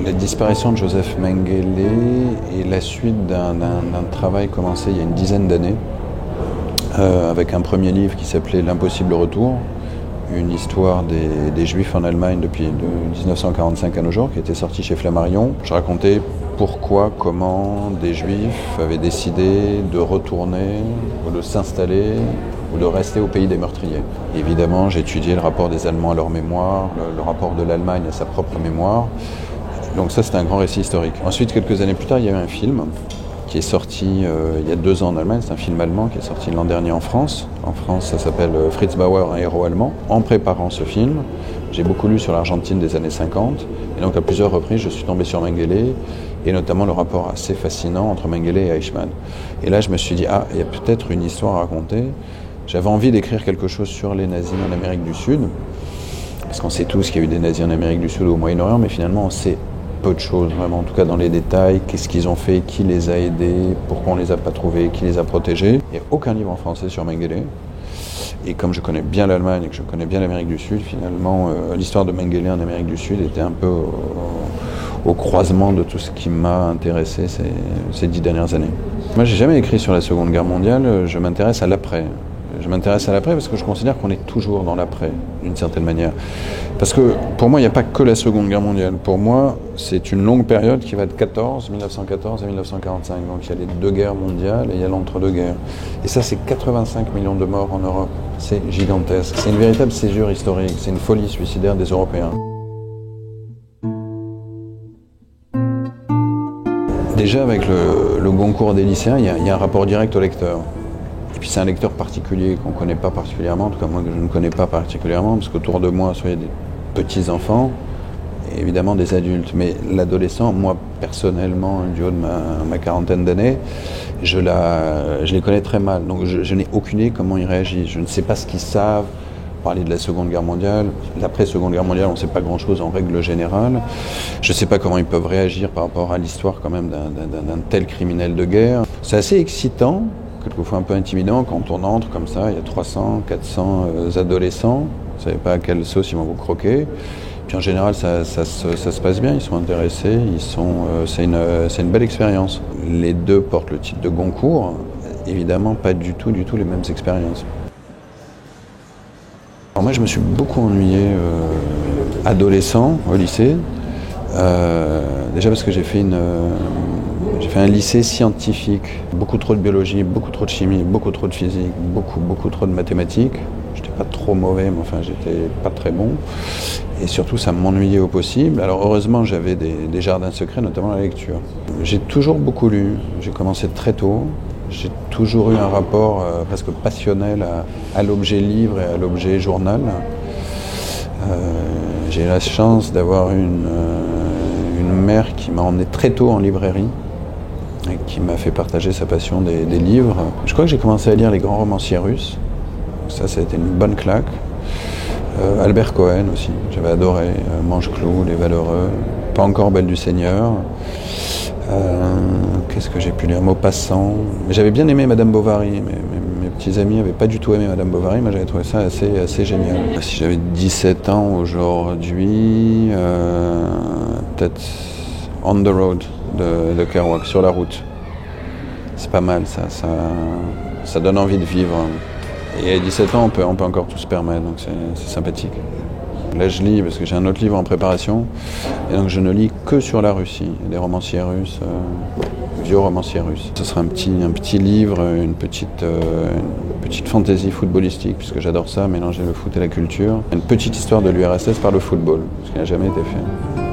La disparition de Joseph Mengele est la suite d'un travail commencé il y a une dizaine d'années avec un premier livre qui s'appelait L'impossible retour, une histoire des Juifs en Allemagne depuis 1945 à nos jours, qui était sorti chez Flammarion. Je racontais pourquoi, comment des Juifs avaient décidé de retourner ou de s'installer ou de rester au pays des meurtriers. Et évidemment, j'ai étudié le rapport des Allemands à leur mémoire, le rapport de l'Allemagne à sa propre mémoire. Donc ça, c'était un grand récit historique. Ensuite, quelques années plus tard, il y a eu un film qui est sorti il y a 2 ans en Allemagne. C'est un film allemand qui est sorti l'an dernier en France. En France, ça s'appelle Fritz Bauer, un héros allemand. En préparant ce film, j'ai beaucoup lu sur l'Argentine des années 50. Et donc, à plusieurs reprises, je suis tombé sur Mengele, et notamment le rapport assez fascinant entre Mengele et Eichmann. Et là, je me suis dit, il y a peut-être une histoire à raconter. J'avais envie d'écrire quelque chose sur les nazis en Amérique du Sud, parce qu'on sait tous qu'il y a eu des nazis en Amérique du Sud ou au Moyen-Orient, mais finalement, on sait peu de choses, vraiment, en tout cas dans les détails, qu'est-ce qu'ils ont fait, qui les a aidés, pourquoi on les a pas trouvés, qui les a protégés. Il n'y a aucun livre en français sur Mengele. Et comme je connais bien l'Allemagne et que je connais bien l'Amérique du Sud, finalement, l'histoire de Mengele en Amérique du Sud était un peu au croisement de tout ce qui m'a intéressé ces 10 dernières années. Moi, j'ai jamais écrit sur la Seconde Guerre mondiale, je m'intéresse à l'après. Je m'intéresse à l'après parce que je considère qu'on est toujours dans l'après, d'une certaine manière. Parce que pour moi, il n'y a pas que la Seconde Guerre mondiale. Pour moi, c'est une longue période qui va de 1914 à 1945. Donc il y a les 2 guerres mondiales et il y a l'entre-deux-guerres. Et ça, c'est 85 millions de morts en Europe. C'est gigantesque. C'est une véritable césure historique. C'est une folie suicidaire des Européens. Déjà, avec le Goncourt des lycéens, il y a un rapport direct au lecteur. Et puis c'est un lecteur particulier qu'on ne connaît pas particulièrement, en tout cas moi que je ne connais pas particulièrement, parce qu'autour de moi, soit il y a des petits-enfants, et évidemment des adultes. Mais l'adolescent, moi personnellement, du haut de ma quarantaine d'années, je les connais très mal. Donc je n'ai aucune idée comment ils réagissent. Je ne sais pas ce qu'ils savent. Parler de la Seconde Guerre mondiale, l'après-Seconde Guerre mondiale, on ne sait pas grand-chose en règle générale. Je ne sais pas comment ils peuvent réagir par rapport à l'histoire quand même d'un tel criminel de guerre. C'est assez excitant, quelquefois un peu intimidant quand on entre comme ça, il y a 300, 400 adolescents, vous ne savez pas à quelle sauce ils vont vous croquer. Puis en général, ça se passe bien, ils sont intéressés, c'est une belle expérience. Les 2 portent le titre de Goncourt, évidemment pas du tout les mêmes expériences. Alors moi, je me suis beaucoup ennuyé adolescent au lycée, déjà parce que j'ai fait un lycée scientifique, beaucoup trop de biologie, beaucoup trop de chimie, beaucoup trop de physique, beaucoup trop de mathématiques. J'étais pas trop mauvais, mais enfin j'étais pas très bon. Et surtout, ça m'ennuyait au possible. Alors heureusement, j'avais des jardins secrets, notamment la lecture. J'ai toujours beaucoup lu, j'ai commencé très tôt. J'ai toujours eu un rapport presque passionnel à l'objet livre et à l'objet journal. J'ai eu la chance d'avoir une mère qui m'a emmené très tôt en librairie et qui m'a fait partager sa passion des livres. Je crois que j'ai commencé à lire les grands romanciers russes. Ça a été une bonne claque. Albert Cohen aussi, j'avais adoré. Manche-Clou, Les Valeureux, Pas encore Belle du Seigneur. Qu'est-ce que j'ai pu lire? Maupassant. J'avais bien aimé Madame Bovary, mais mes petits amis n'avaient pas du tout aimé Madame Bovary, mais j'avais trouvé ça assez génial. Si j'avais 17 ans aujourd'hui, peut-être On the Road de Kerouac, Sur la route. C'est pas mal, ça donne envie de vivre. Et à 17 ans, on peut encore tout se permettre, donc c'est sympathique. Là, je lis parce que j'ai un autre livre en préparation, et donc je ne lis que sur la Russie, des romanciers russes, vieux romanciers russes. Ce sera un petit livre, une petite fantaisie footballistique, puisque j'adore ça, mélanger le foot et la culture. Une petite histoire de l'URSS par le football, ce qui n'a jamais été fait.